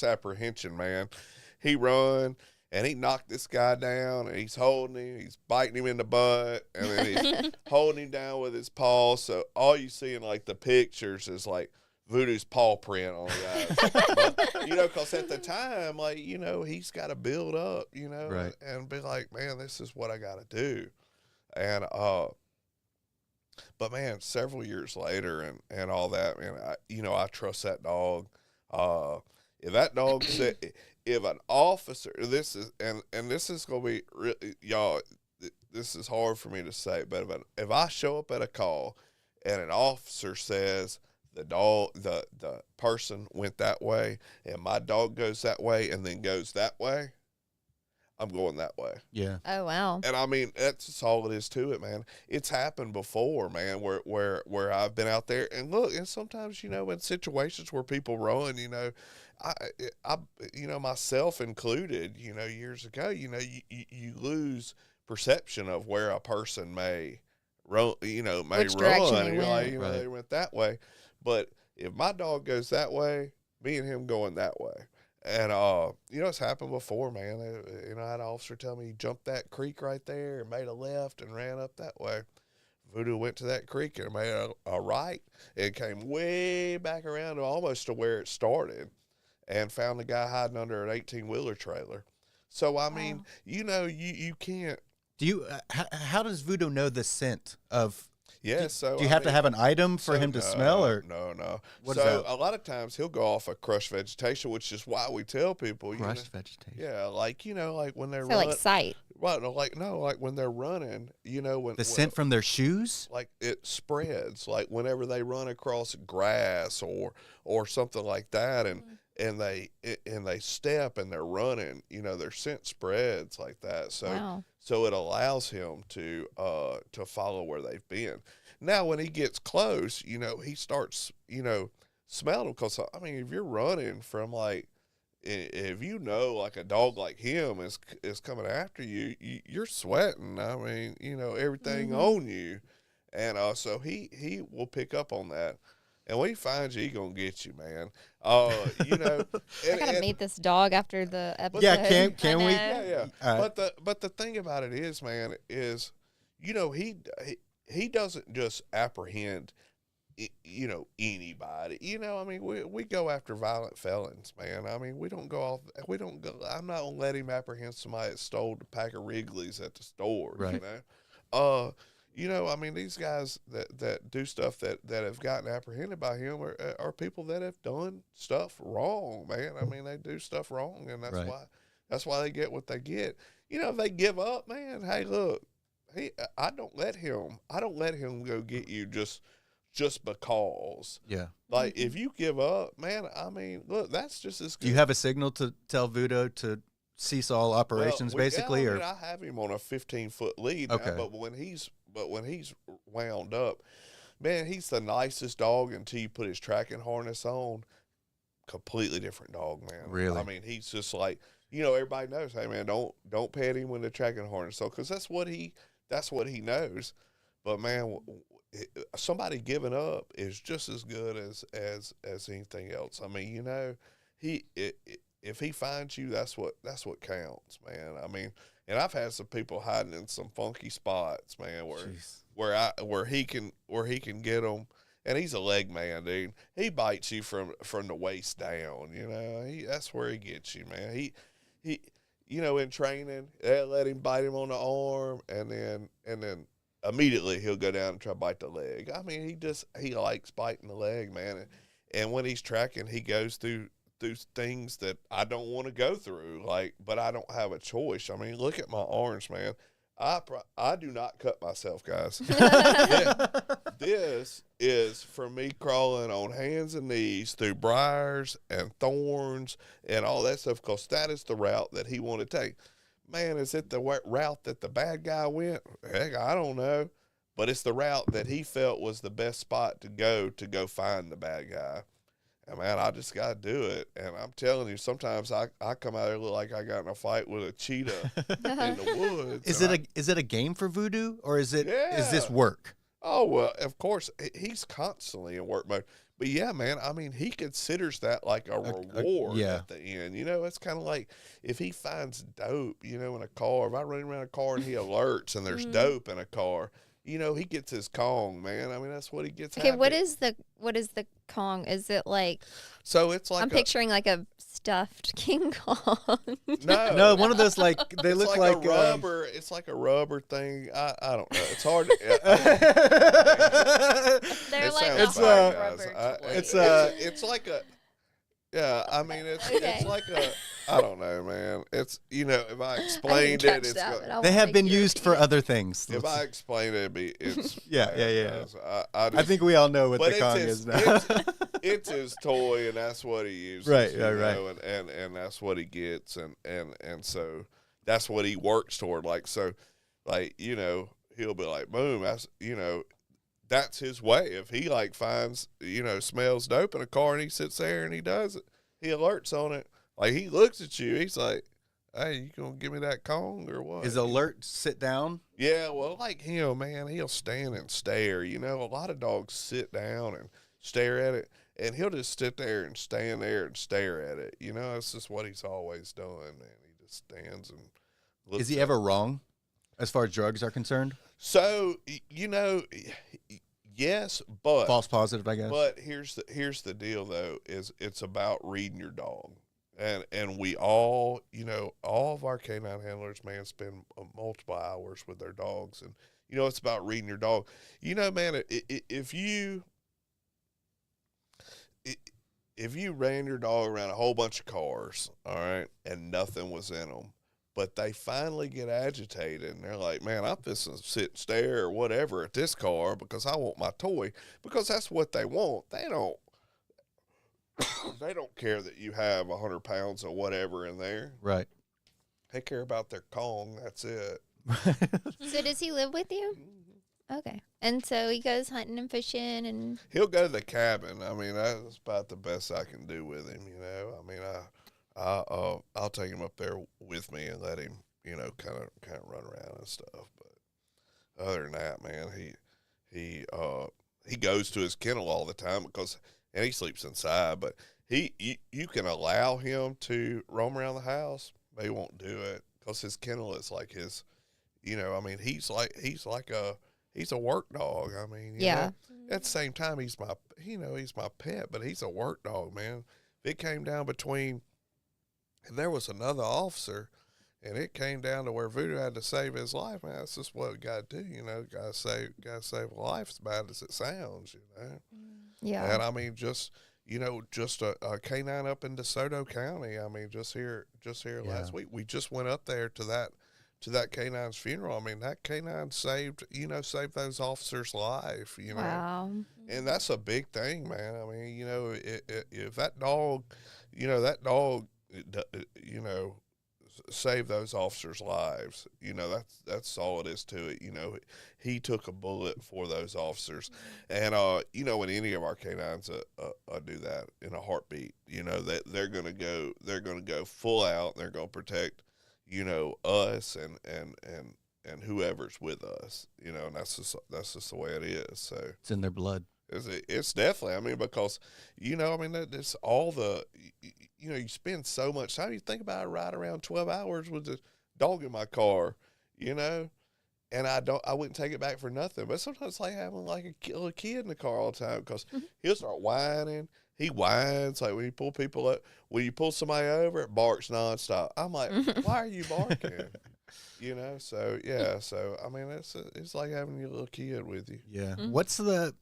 apprehension, man, he run and he knocked this guy down, and he's holding him, he's biting him in the butt, and then he's holding him down with his paw. So all you see in like the pictures is like Voodoo's paw print on the guy. Because at the time, he's got to build up, right, and be like, man, this is what I got to do. And, but man, several years later and all that, man, I trust that dog. If that dog said, if an officer, this is going to be really, y'all, this is hard for me to say, but if I show up at a call and an officer says, the person went that way, and my dog goes that way and then goes that way, I'm going that way. Yeah. Oh, wow. And that's just all it is to it, man. It's happened before, man, where I've been out there, and look, and sometimes, in situations where people run, I myself included, years ago, you lose perception of where a person may run, Which direction run. they You're like, went. they went that way. But if my dog goes that way, me and him going that way. And, it's happened before, man. I had an officer tell me he jumped that creek right there and made a left and ran up that way. Voodoo went to that creek and made a right and came way back around almost to where it started and found the guy hiding under an 18-wheeler trailer. So, you can't. Do you, how does Voodoo know the scent of? Yeah, do you have to have an item for him to smell, or no? What so is that? A lot of times he'll go off of crushed vegetation, which is why we tell people Crushed vegetation. Yeah, like when they're So like sight. right, like when they're running, when The scent from their shoes? like it spreads, like whenever they run across grass or something like that, and they step and they're running, their scent spreads like that. So Wow. so it allows him to follow where they've been. Now when he gets close, he starts, smelling them, because I mean, if you're running from like, if like a dog like him is coming after you, you're sweating. I mean, everything on you, and so he will pick up on that. And when he finds you, he gonna get you, man. I gotta meet this dog after the episode. Yeah, can we? Yeah. All right. But the thing about it is, man, is he doesn't just apprehend anybody. I mean, we go after violent felons, man. I mean, we don't go. I'm not gonna let him apprehend somebody that stole a pack of Wrigley's at the store. Right. I mean, these guys that do stuff that have gotten apprehended by him are people that have done stuff wrong, man. I mean, they do stuff wrong, and that's why they get what they get. If they give up, man, hey, look, I don't let him go get you just because. Yeah. Like, if you give up, man, I mean, look, that's just as good. Do you have a signal to tell Voodoo to cease all operations, basically? I have him on a 15-foot lead now, Okay. but when he's wound up, man, he's the nicest dog until you put his tracking harness on. Completely different dog, man. Really? I mean, he's just like, everybody knows, hey, man, don't pet him when the tracking harness on, because that's what he knows. But man, somebody giving up is just as good as anything else. I mean, if he finds you, that's what counts, man. I mean, and I've had some people hiding in some funky spots, man, where he can get them. And he's a leg man, dude. He bites you from the waist down. That's where he gets you, man. He in training, they let him bite him on the arm, and then immediately he'll go down and try to bite the leg. I mean, he likes biting the leg, man. And when he's tracking, he goes through things that I don't want to go through, but I don't have a choice. I mean, look at my arms, man. I do not cut myself, guys. This is for me crawling on hands and knees through briars and thorns and all that stuff, because that is the route that he wanted to take. Man, is it the route that the bad guy went? Heck, I don't know. But it's the route that he felt was the best spot to go find the bad guy. And man, I just got to do it. And I'm telling you, sometimes I come out there look like I got in a fight with a cheetah in the woods. Is it a game for Voodoo, or is this work? Oh, well, of course, he's constantly in work mode. But yeah, man, I mean, he considers that like a reward at the end. It's kind of like if he finds dope, in a car. If I run around a car and he alerts and there's dope in a car, he gets his Kong, man. I mean, that's what he gets. Okay, happy. what is the Kong? Is it like? So it's like I'm picturing like a stuffed King Kong. No, one of those they look like a rubber. It's like a rubber thing. I don't know. It's hard. They're It like sounds a bad, hard guys. rubber toy. It's like a. Yeah, I mean, it's like a. I don't know, man. It's if I explained it, it's. They have been used for other things. If I explain it, it's. Yeah. I I think we all know what the Kong is now. It's his toy, and that's what he uses. Right. And that's what he gets, and so that's what he works toward. He'll be like, boom, that's his way. If he finds, smells dope in a car and he sits there and he does it, he alerts on it. Like, he looks at you, he's like, hey, you gonna give me that Kong or what? Is alert sit down? Yeah, well, like him, man, he'll stand and stare. A lot of dogs sit down and stare at it, and he'll just sit there and stand there and stare at it. It's just what he's always done, man. He just stands and looks. Is he at ever it. wrong as far as drugs are concerned? So, yes, but False positive, I guess. But here's the deal, though, is it's about reading your dog. And we all, all of our canine handlers, man, spend multiple hours with their dogs. And, it's about reading your dog. Man, if you ran your dog around a whole bunch of cars, all right, and nothing was in them, but they finally get agitated and they're like, man, I'm just going to sit and stare or whatever at this car because I want my toy, because that's what they want. They don't. they don't care that you have 100 pounds of whatever in there. Right. They care about their Kong. That's it. So does he live with you? Okay. And so he goes hunting and fishing and He'll go to the cabin. I mean, that's about the best I can do with him. I mean, I'll take him up there with me and let him, kind of run around and stuff. But other than that, man, he goes to his kennel all the time and he sleeps inside. But you can allow him to roam around the house, but he won't do it because his kennel is like his. I mean, he's a work dog. I mean, yeah. At the same time, he's my pet, but he's a work dog, man. If it came down between, and there was another officer, and it came down to where Voodoo had to save his life, man, that's just what we got to do, got to save a life as bad as it sounds, Yeah. And I mean, just a canine up in DeSoto County. I mean, just here last week, we just went up there to that canine's funeral. I mean, that canine saved those officers' life, Wow. And that's a big thing, man. I mean, if that dog, saved those officers' lives, that's all it is to it. He took a bullet for those officers. And, when any of our canines do that in a heartbeat, that they're going to go full out. They're going to protect, us and whoever's with us, and that's just the way it is. So It's in their blood. it's definitely, I mean, because, it's all the, you spend so much time, you think about it, right around 12 hours with the dog in my car, and I wouldn't take it back for nothing. But sometimes it's like having like a little kid in the car all the time because he'll start whining. He whines like when you pull people up. When you pull somebody over, it barks nonstop. I'm like, why are you barking? So yeah. So I mean, it's like having your little kid with you. Yeah. What's the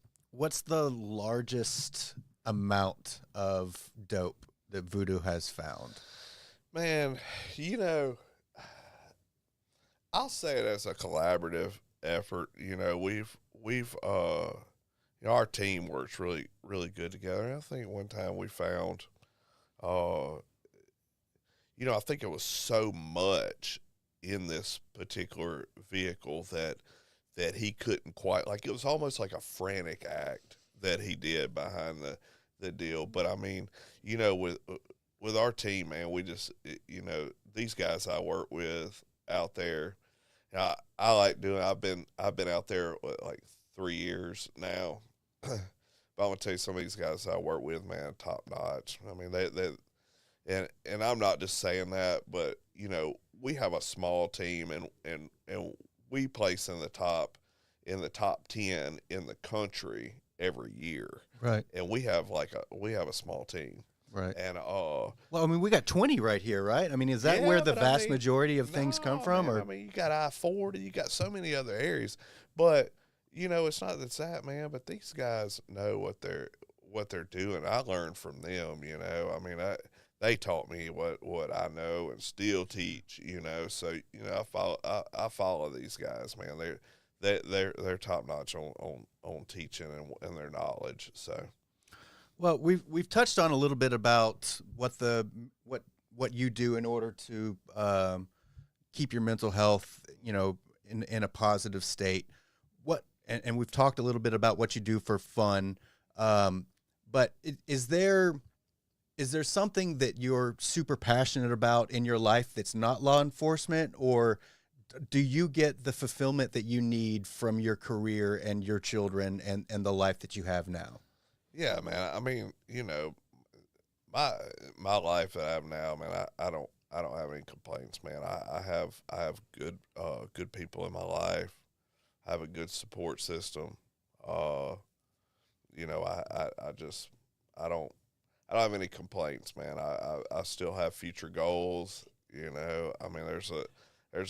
largest amount of dope that Voodoo has found? Man, I'll say it as a collaborative effort. We've our team works really, really good together. And I think one time we found, I think it was so much in this particular vehicle that he couldn't quite, like, it was almost like a frantic act that he did behind the deal. But I mean, with our team, man, we just, these guys I work with out there, I like doing, I've been out there like 3 years now. But I'm gonna tell you, some of these guys I work with, man, top notch. I mean, they and I'm not just saying that, but we have a small team, and we place in the top 10 in the country every year. Right. And we have a small team. Right. And well, I mean, we got 20 right here, right? I mean, is that where the vast majority of things come from? Man, or I mean, you got I-40, you got so many other areas, but it's not that, man. But these guys know what they're doing. I learned from them. I mean, they taught me what I know and still teach. So I follow these guys, man. They're top notch on teaching and their knowledge. So. Well, we've touched on a little bit about what you do in order to keep your mental health, in a positive state. And we've talked a little bit about what you do for fun. But is there something that you're super passionate about in your life that's not law enforcement, or do you get the fulfillment that you need from your career and your children and the life that you have now? Yeah, man. I mean, my life that I have now, man. I don't have any complaints, man. I have good people in my life. I have a good support system. I don't have any complaints, man. I still have future goals. I mean, there's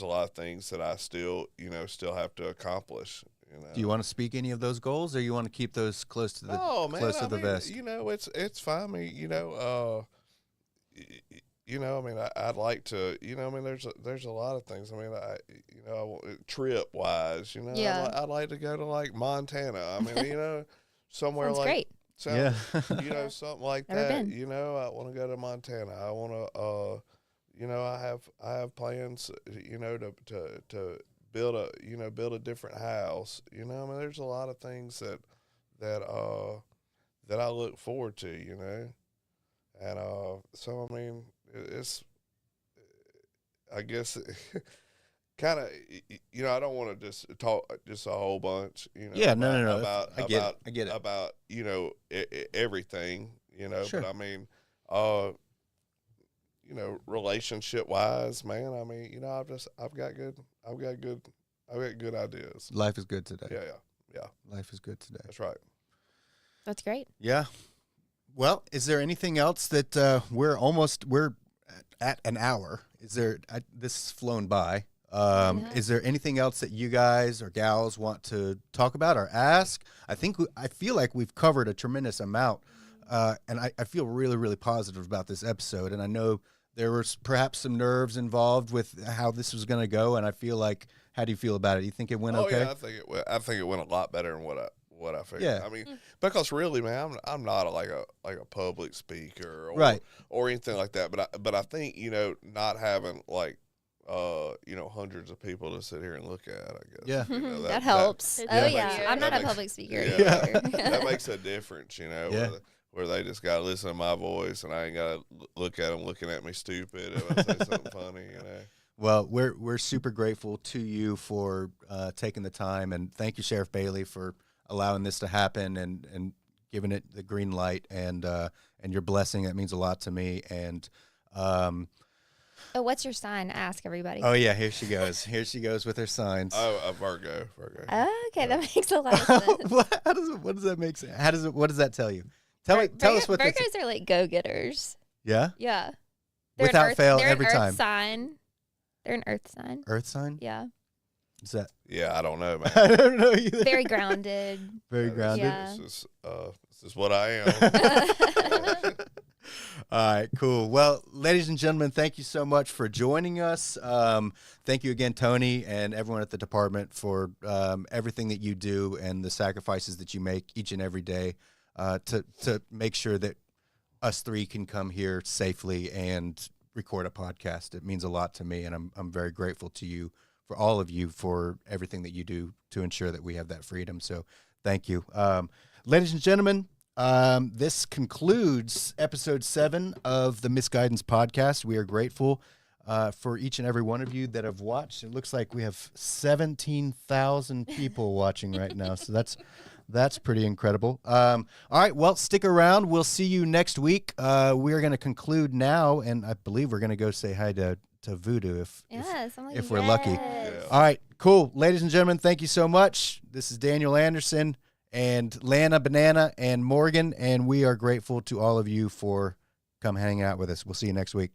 a lot of things that I still have to accomplish. Do you want to speak any of those goals, or you want to keep those close to the vest? It's fine. I mean, I mean, I'd like to, I mean, there's a lot of things. I mean, trip wise, Yeah. I'd like to go to like Montana. I mean, somewhere Sounds like great. Sound, Yeah. you know, something like Never that. been. You know, I want to go to Montana. I want to, you know, I have plans, you know, to build a different house. You know, I mean, there's a lot of things that I look forward to. You know, and so I mean, it's, I guess. Kind of, you know, I don't want to just talk just a whole bunch, you know. Yeah, about, no. About, I get it. I get it. About, you know, everything, you know. Sure. But I mean, you know, relationship wise, man. I mean, you know, I've got good ideas. Life is good today. Yeah. Life is good today. That's right. That's great. Yeah. Well, is there anything else that we're at an hour? Is there? This has flown by. Is there anything else that you guys or gals want to talk about or ask? I feel like we've covered a tremendous amount, and I feel really, really positive about this episode. And I know there was perhaps some nerves involved with how this was going to go. And I feel like, how do you feel about it? You think it went okay? Yeah, I think it went a lot better than what I figured. Yeah. I mean, because really, man, I'm not like a public speaker or anything like that. But I think, you know, not having like, you know, hundreds of people to sit here and look at, I guess. Yeah. You know, that helps. that Yeah. I'm not a public speaker yeah, either. that makes a difference, you know, Yeah. where they just got to listen to my voice and I ain't got to look at them looking at me stupid if I say something funny, you know. Well, we're super grateful to you for taking the time, and thank you, Sheriff Bailey, for allowing this to happen and giving it the green light and your blessing. That means a lot to me. And Oh, what's your sign? Ask everybody. oh yeah, here she goes. Here she goes with her signs. Oh, a Virgo. Okay, that makes a lot of sense. What does that make sense? What does that tell you? Tell us what that's. Virgos are like go-getters. Yeah. Yeah. Without fail, they're every an time. Earth sign. They're an earth sign. Earth sign. Yeah. Is that? Yeah, I don't know, man. I don't know either. Very grounded. Very grounded. Yeah. This is what I am. All right, cool. Well, ladies and gentlemen, thank you so much for joining us. Thank you again, Tony, and everyone at the department for everything that you do and the sacrifices that you make each and every day to make sure that us three can come here safely and record a podcast. It means a lot to me, and I'm very grateful to you, for all of you, for everything that you do to ensure that we have that freedom. So thank you. Ladies and gentlemen, this concludes episode 7 of the Misguidance Podcast. We are grateful for each and every one of you that have watched. It looks like we have 17,000 people watching right now, so that's pretty incredible. All right, well, stick around. We'll see you next week. We're going to conclude now, and I believe we're going to go say hi to Voodoo if we're lucky. Yeah. All right, cool. Ladies and gentlemen, thank you so much. This is Daniel Anderson and Lana, Banana, and Morgan, and we are grateful to all of you for come hanging out with us. We'll see you next week.